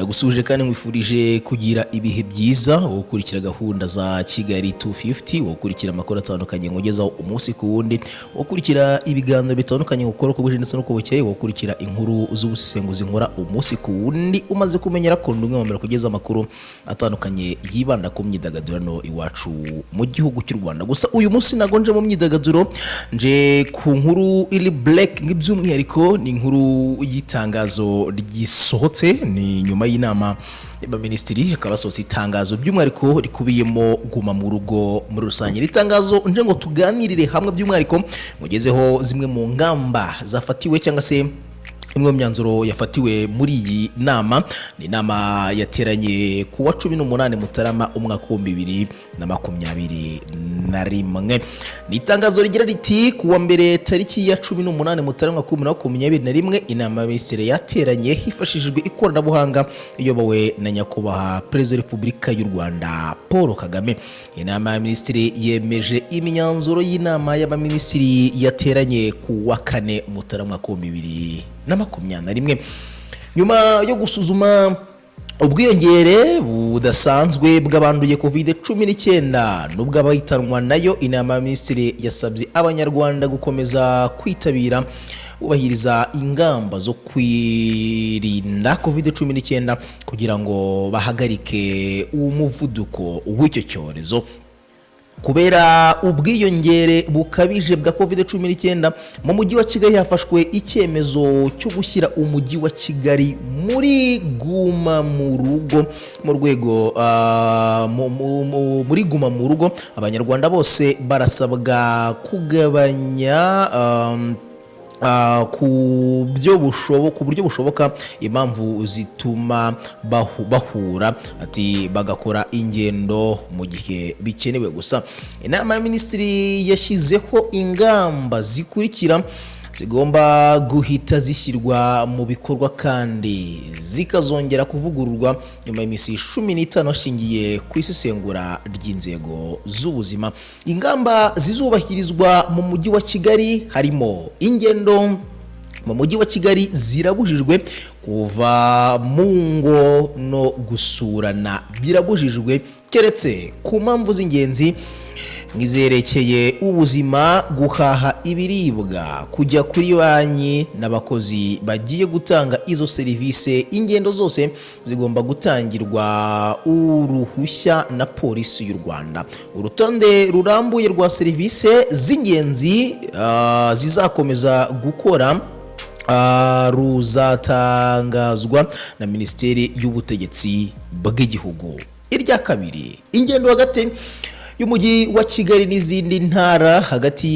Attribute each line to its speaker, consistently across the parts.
Speaker 1: ndagusuje kandi ngwifurije kugira ibihe byiza ukurikira gahunda za Kigali 250 ukurikira amakuru atandukanye ngogezaho umunsi ku wundi ukurikira ibiganiro bitandukanye gukora ko buje ndetse no kubukeye ukurikira inkuru z'ubusesenguzi nkora umunsi ku wundi umaze kumenyera ko ndumwe mu kugeza amakuru atandukanye yibanda ku myidagaduro iwacu mu gihugu cy'u Rwanda. Gusa uyu munsi nagonje mu myidagaduro nje ku nkuru iri black nk'ibyumwihariko ni inkuru y'itangazo ryisohotse ni nyuma y'inama y'abaminisitiri akabasohotse itangazo by'umwihariko rikubiyemo guma mu rugo muri rusange. Ritangazo nje ngo tuganirire hamwe by'umwihariko mugezeho zimwe mu ngamba zafatiwe cyangwa se imwe mu myanzuro yafatiwe muri iyi nama. Ni inama yateranye ku wa 18 Mutarama umwaka wa 2021. Ni itangazo rigira riti ku wa mbere tariki ya 18 Mutarama 2021 inama y'abaminisitiri yateranye hifashishijwe ikoranabuhanga iyobowe na nyakubahwa Perezida wa Repubulika y'u Rwanda Paul Kagame. Inama y'abaminisitiri yemeje imyanzuro y'inama y'abaminisitiri yateranye ku wa 4 Mutarama 2021 nyuma yo gusuzuma ubwiyongere budasanzwe bw'abanduye COVID-19 nubwo abahitanwa nayo. Inama y'abaminisitiri yasabye abanyarwanda gukomeza kwitabira ubahiriza ingamba zo kwirinda COVID-19 kugira ngo bahagarike umuvuduko w'icyo cyorezo. Kubera ubwiyongere bukabije bwa COVID-19 mu mujyi wa Kigali hafashwe icyemezo cyo gushyira umujyi wa Kigali muri guma mu rugo mu rwego muri guma mu rugo. Abanyarwanda bose barasabwa kugabanya ku buryo bushoboka impamvu zituma bahura ati bagakora ingendo mu gihe bikenewe gusa. Inama y'abaminisitiri yashyizeho ingamba zikurikira zigomba guhita zishyirwa mu bikorwa kandi zikazongera kuvugururwa nyuma y'iminsi 15 hashingiye ku isesengura ry'inzego z'ubuzima. Ingamba zizubahirizwa mu mujyi wa Kigali harimo ingendo mu mujyi wa Kigali zirabujijwe, kuva mu ngo no gusurana birabujijwe keretse ku mpamvu z'ingenzi ngizerekeye ubuzima, guhaha ibiribwa, kujya kuri banki n'abakozi bagiye gutanga izo serivisi. Ingendo zose zigomba gutangirwa uruhushya na polisi y'u Rwanda. Urutonde rurambuye rwa serivisi z'ingenzi zizakomeza gukora ruzatangazwa na Minisiteri y'Ubutegetsi bw'igihugu. Irya kabiri, ingendo hagati y'umujyi wa Kigali n'izindi ntara, hagati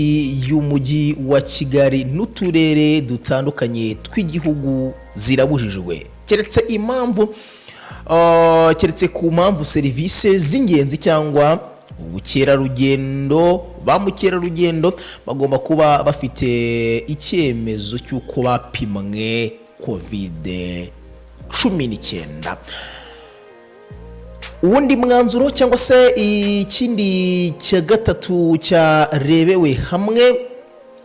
Speaker 1: y'umujyi wa Kigali n'uturere dutandukanye tw'igihugu zirabujijwe keretse ku mpamvu serivisi z'ingenzi cyangwa ubukerarugendo. Ba mukerarugendo bagomba kuba bafite icyemezo cy'uko bapimwe COVID-19. Uwundi mwanzuro cyangwa se ikindi cya gatatu cyarebewe hamwe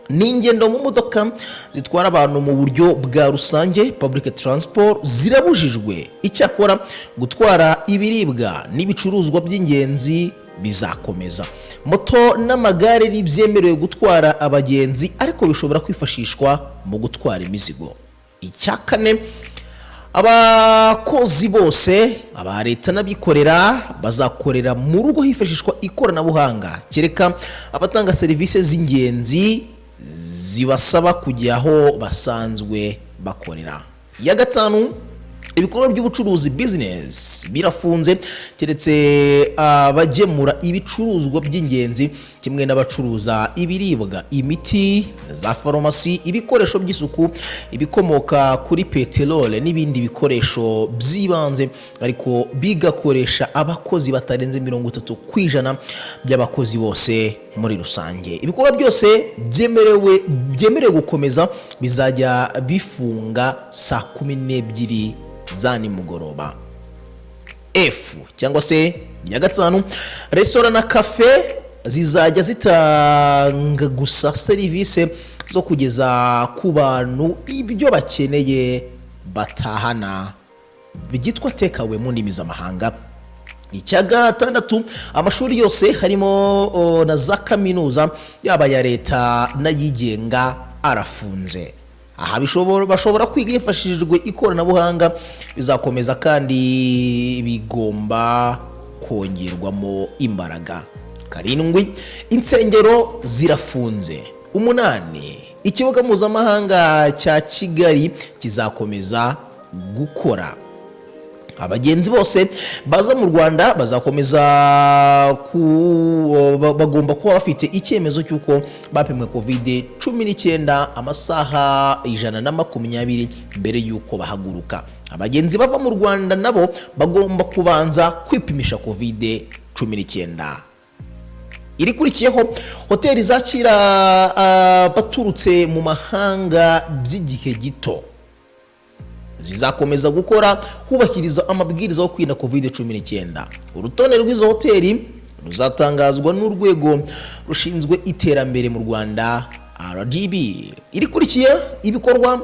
Speaker 1: ni ingendo mu modoka zitwara abantu mu buryo bwa rusange public transport zirabujijwe. Icyakora gutwara ibiribwa n'ibicuruzwa by'ingenzi bizakomeza. Moto n'amagare ntibyemerewe gutwara abagenzi ariko bishobora kwifashishwa mu gutwara imizigo. Icya kane, abakozi bose aba leta n'abikorera bazakorera mu rugo hifashishwa ikoranabuhanga kereka abatanga serivisi z'ingenzi zibasaba kujya aho basanzwe bakorera. Ya gatanu, ibikorwa by'ubucuruzi business birafunze keretse abagemura ibicuruzwa by'ingenzi kimwe n'abacuruza ibiribwa, imiti za farumasi, ibikoresho by'isuku, ibikomoka kuri peteroli n'ibindi bikoresho by'ibanze, ariko bigakoresha abakozi batarenze 30% by'abakozi bose muri rusange. Ibikorwa byose byemerewe gukomeza bizajya bifunga saa 12 za nimugoroba. F cyangwa se ya gatanu, restaurant na cafe zizajya zitanga gusa serivisi zo kugeza ku bantu ibyo bakeneye batahana byitwa takeaway mu ndimi z'amahanga. Icya gatandatu, amashuri yose harimo na za kaminuza yaba ya leta n'ayigenga arafunze. Aha bashobora kwiga hifashishijwe ikoranabuhanga, bizakomeza kandi bigomba kongerwamo imbaraga. 7, insengero zirafunze. 8, ikibuga mpuzamahanga cya Kigali kizakomeza gukora. Abagenzi bose baza mu Rwanda bazakomeza bagomba kuba bafite icyemezo cy'uko bapimwe COVID-19 amasaha 120 mbere y'uko bahaguruka. Abagenzi bava mu Rwanda nabo bagomba kubanza kwipimisha COVID-19. Irikurikiyeho, hoteli zakira baturutse mu mahanga by'igihe gito zizakomeza gukora hubahiriza amabwiriza yo kwirinda COVID-19. Urutonde rw'izo hoteli ruzatangazwa n'urwego rushinzwe iterambere mu Rwanda RDB. Irikurikiye, ibikorwa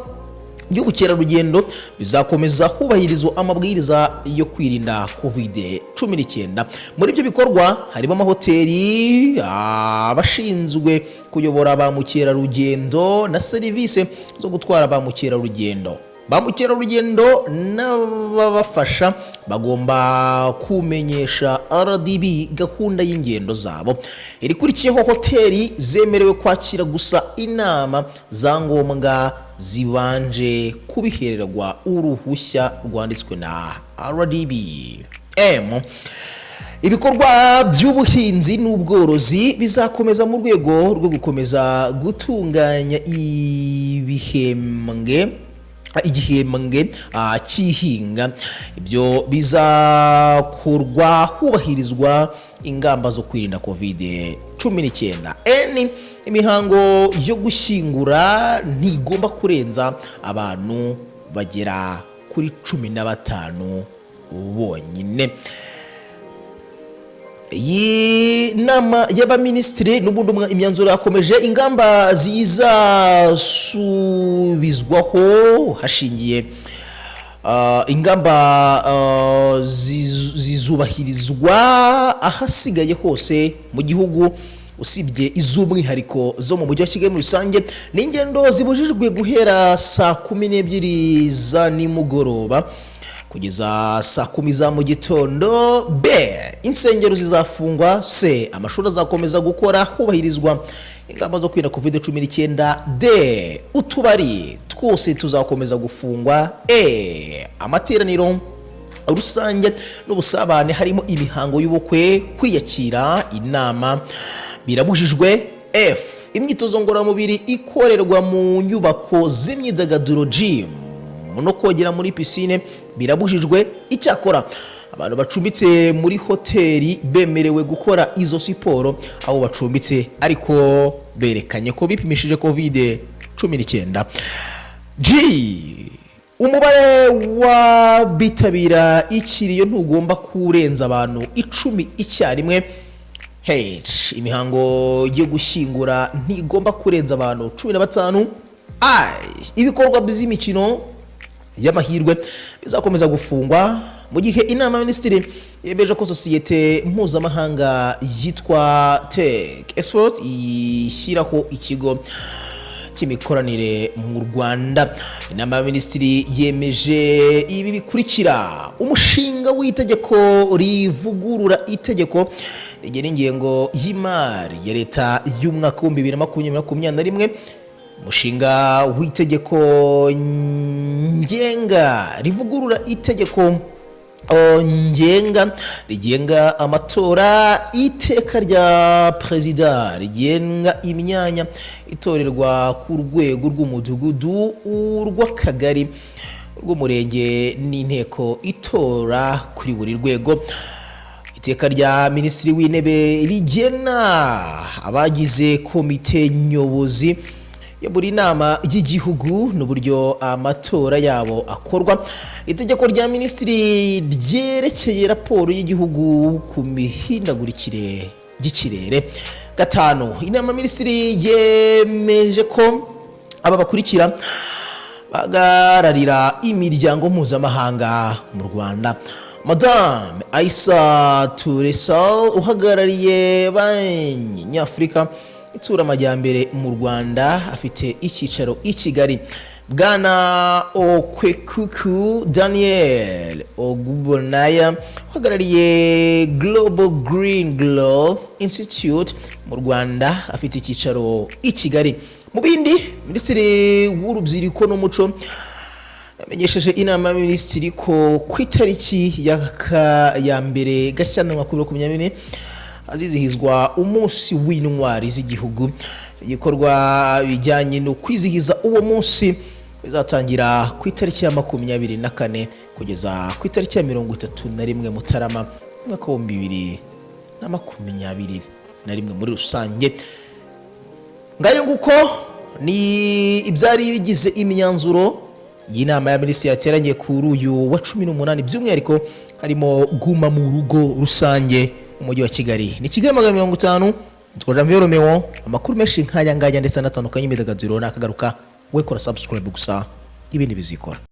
Speaker 1: by'ubukerarugendo bizakomeza hubahirizwa amabwiriza yo kwirinda COVID-19. Muri ibyo bikorwa harimo amahoteli, abashinzwe kuyobora ba mukerarugendo na serivisi zo gutwara ba mukerarugendo. Ba mukerarugendo n'ababafasha bagomba kumenyesha RDB gahunda y'ingendo zabo. Irikurikiyeho, hoteli zemerewe kwakira gusa inama za ngombwa zibanje kubihererwa uruhushya rwanditswe na RDB. Ibikorwa by'ubuhinzi n'ubworozi bizakomeza mu rwego rwo gukomeza gutunganya igihembwe cy'ihinga. Ibyo bizakorwa hubahirizwa ingamba zo kwirinda COVID-19. Imihango yo gushyingura ntigomba kurenza abantu bagera kuri 15 bonyine. Iyi nama y'abaminisitiri n'ubundi imyanzuro yakomeje ingamba zizasubizwaho hashingiye ingamba zizubahirizwa ahasigaye hose mu gihugu usibye iz'umwihariko zo mu mujyi wa Kigali muri rusange. N'ingendo zibujijwe guhera saa 12 za nimugoroba kugeza saa 10 za mu gitondo. B, insengero zizafungwa. C, amashuri azakomeza gukora hubahirizwa ingamba zo kwirinda COVID-19. D, utubari twose tuzakomeza gufungwa. E, amateraniro rusange n'ubusabane harimo imihango y'ubukwe, kwiyakira, inama birabujijwe. F, imyitozo ngororamubiri ikorerwa mu nyubako z'imyidagaduro gym no kogera muri piscine birabujijwe. Icyakora abantu bacumbitse muri hoteli bemerewe gukora izo siporo aho bacumbitse ariko berekanye ko bipimishije COVID-19. G, umubare wa bitabira ikiriyo ntugomba kurenza abantu 10 icyarimwe. H, imihango yo gushyingura ntigomba kurenza abantu 15. I, ibikorwa by'imikino y'amahirwe bizakomeza gufungwa mu gihe inama y'abaminisitiri yemeje ko sosiyete mpuzamahanga yitwa Tech Export ishyiraho ikigo cy'imikoranire mu Rwanda. Inama y'abaminisitiri yemeje ibi bikurikira: umushinga w'itegeko rivugurura itegeko rigena ingengo y'imari ya leta y'umwaka wa 2021, umushinga w'itegeko ngenga rivugurura itegeko ngenga rigenga amatora, iteka rya perezida rigenga imyanya itorerwa ku rwego rw'umudugudu, urw'akagari, urw'umurenge n'inteko itora kuri buri rwego, iteka rya minisitiri w'intebe rigena abagize komite nyobozi ya buri nama y'igihugu n'uburyo amatora yabo akorwa, itegeko rya minisitiri ryerekeye raporo y'igihugu ku mihindagurikire y'ikirere. 5, inama minisitiri yemeje ko aba bakurikira bagararira imiryango mpuzamahanga mu Rwanda. Madame Aissa Touré Sall uhagarariye banki nyafurika itsura amajyambere mu Rwanda afite icyicaro i Kigali. Bwana Okwekuku Daniel Ogbonaya uhagarariye Global Green Glove Institute mu Rwanda afite icyicaro i Kigali. Mu bindi, Minisitiri w'Urubyiruko n'Umuco yamenyesheje inama y'Abaminisitiri ko ku itariki ya mbere Gashyantare 2024 azizihizwa umunsi w'intwari z'igihugu. Igikorwa bijyanye no kwizihiza uwo munsi bizatangira ku itariki ya 24 kugeza ku itariki ya 31 Mutarama 2021 muri rusange. Ngayo nguko ni ibyari bigize imyanzuro y'inama y'Abaminisitiri yateranye kuri uyu wa 18 by'umwihariko harimo guma mu rugo rusange umujyi wa Kigali. Ni Kigali 50. Twajamviye Romeo, amakuru menshi nkaya ngaya ndetse anatandukanye imyidagaduro nakagaruka we kora subscribe gusa ibindi bizikora.